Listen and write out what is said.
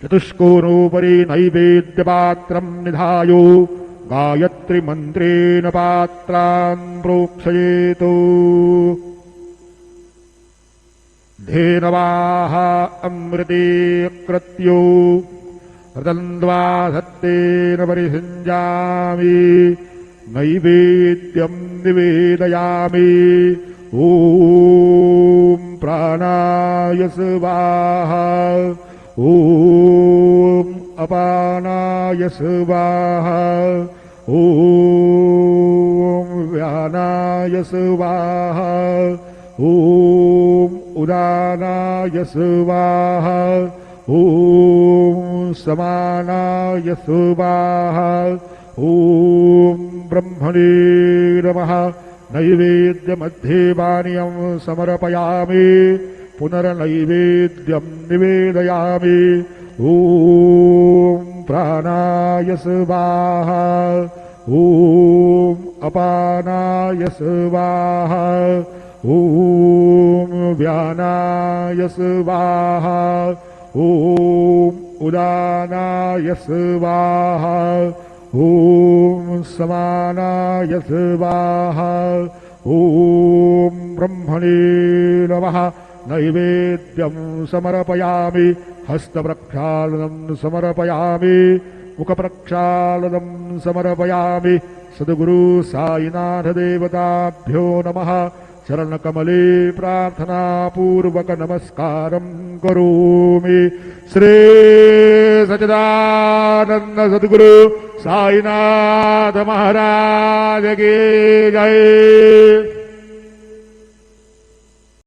चतुष्कोणोपरि नैवेद्यपात्रं निधायो गायत्रीमन्त्रेण पात्रान् प्रोक्षयेत्। धेनवाः अमृते कृत्यो रतन्द्वा धत्तेन परिषञ्जामि नैवेद्यं निवेदयामि। ॐ प्राणाय स्वाहा ॐ अपानाय स्वाहा ॐ व्यानाय स्वाहा ॐ उदानाय स्वाहा ॐ समानाय स्वाहा ॐ ब्रह्मणे नमः। नैवेद्यमध्ये पानीयं समर्पयामि पुनर्नैवेद्यं निवेदयामि। ॐ प्राणाय स्वाहा ॐ अपानाय स्वाहा ॐ व्यानाय स्वाहा ॐ उदानाय स्वाहा ॐ समानाय स्वाहा ॐ ब्रह्मणे नमः। नैवेद्यं समर्पयामि हस्तप्रक्षालनं समर्पयामि मुखप्रक्षालनं समर्पयामि। सद्गुरु साईनाथ देवताभ्यो नमः। चरणकमले प्रार्थनापूर्वक नमस्कारं करोमि। श्री सच्चिदानंद सद्गुरु साईनाथ महाराज की जय।